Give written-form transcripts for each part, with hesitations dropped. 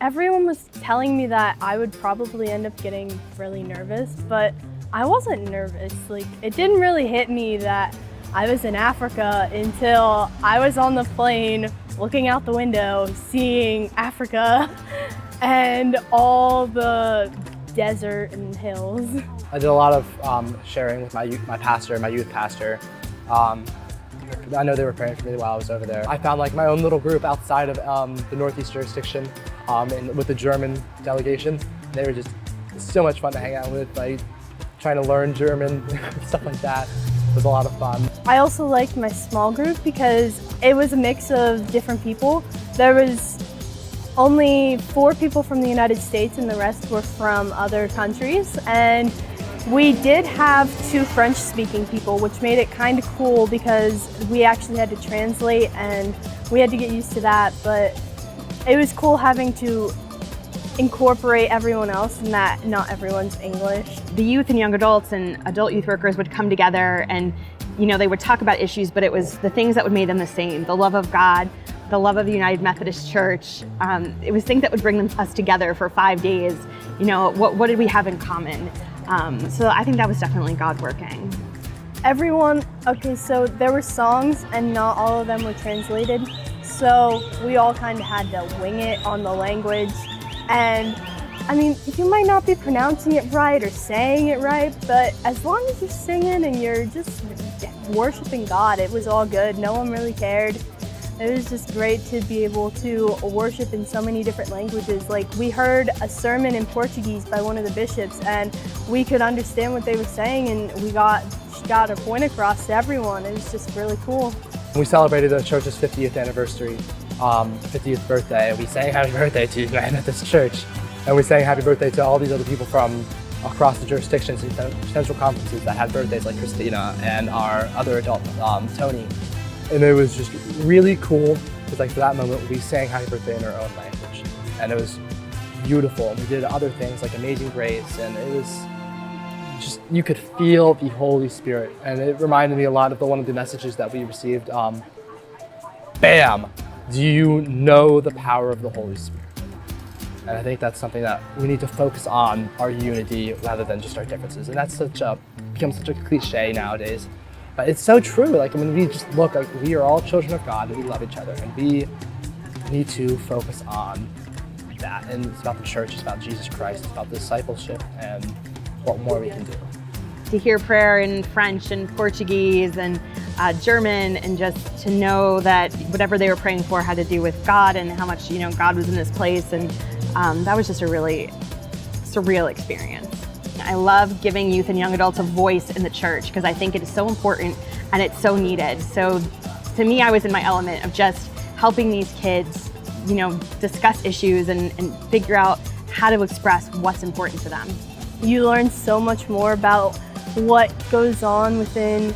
Everyone was telling me that I would probably end up getting really nervous, but I wasn't nervous. Like, it didn't really hit me that I was in Africa until I was on the plane looking out the window, seeing Africa and all the desert and hills. I did a lot of sharing with my youth pastor. I know they were praying for me while I was over there. I found like my own little group outside of the Northeast jurisdiction with the German delegation. They were just so much fun to hang out with, like trying to learn German, stuff like that. It was a lot of fun. I also liked my small group because it was a mix of different people. There was only 4 people from the United States and the rest were from other countries. And we did have 2 French-speaking people, which made it kind of cool because we actually had to translate and we had to get used to that. But it was cool having to incorporate everyone else and that not everyone's English. The youth and young adults and adult youth workers would come together and they would talk about issues, but it was the things that would make them the same. The love of God, the love of the United Methodist Church. It was things that would bring us together for 5 days. What did we have in common? So I think that was definitely God working. So there were songs and not all of them were translated. So we all kind of had to wing it on the language. And I mean, you might not be pronouncing it right or saying it right, but as long as you're singing and you're just worshiping God, it was all good. No one really cared. It was just great to be able to worship in so many different languages. Like, we heard a sermon in Portuguese by one of the bishops and we could understand what they were saying and we got a point across to everyone. It was just really cool. We celebrated the church's 50th anniversary, 50th birthday. We sang happy birthday to United Methodist Church. And we sang happy birthday to all these other people from across the jurisdictions, central conferences that had birthdays, like Christina and our other adult, Tony. And it was just really cool because, like, for that moment, we sang happy birthday in our own language. And it was beautiful. And we did other things like Amazing Grace, and it was just, you could feel the Holy Spirit. And it reminded me a lot of one of the messages that we received. Bam! Do you know the power of the Holy Spirit? And I think that's something that we need to focus on, our unity rather than just our differences. And that's becomes such a cliche nowadays. But it's so true. Like, when we just look, like, we are all children of God and we love each other, and we need to focus on that. And it's about the church, it's about Jesus Christ, it's about discipleship and what more we can do. To hear prayer in French and Portuguese and German, and just to know that whatever they were praying for had to do with God and how much God was in this place, and that was just a really surreal experience. I love giving youth and young adults a voice in the church because I think it is so important and it's so needed. So to me, I was in my element of just helping these kids, discuss issues and figure out how to express what's important to them. You learn so much more about what goes on within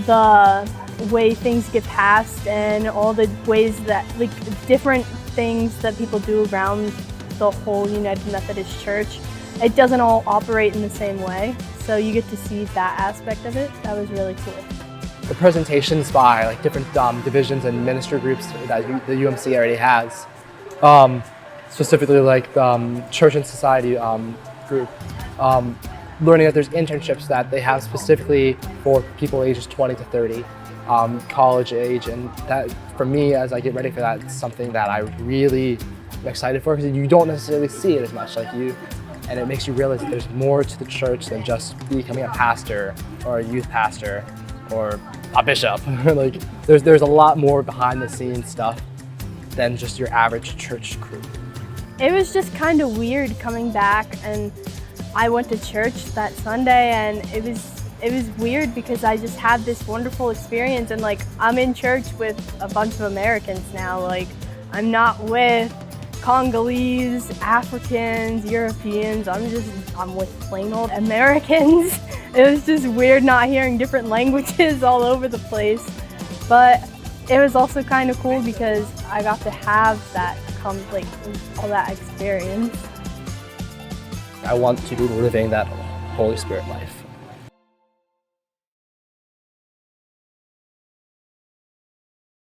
the way things get passed and all the ways that, like, different things that people do around the whole United Methodist Church. It doesn't all operate in the same way, so you get to see that aspect of it. That was really cool. The presentations by, like, different divisions and ministry groups that the UMC already has, specifically like the Church and Society group, learning that there's internships that they have specifically for people ages 20 to 30, college age, and that, for me, as I get ready for that, it's something that I really am excited for because you don't necessarily see it as much, and it makes you realize that there's more to the church than just becoming a pastor or a youth pastor or a bishop. Like, there's a lot more behind the scenes stuff than just your average church crew. It was just kind of weird coming back, and I went to church that Sunday, and it was weird because I just had this wonderful experience, and, like, I'm in church with a bunch of Americans now. Like, I'm not with Congolese, Africans, Europeans. I'm with plain old Americans. It was just weird not hearing different languages all over the place. But it was also kind of cool because I got to have that, all that experience. I want to be living that Holy Spirit life.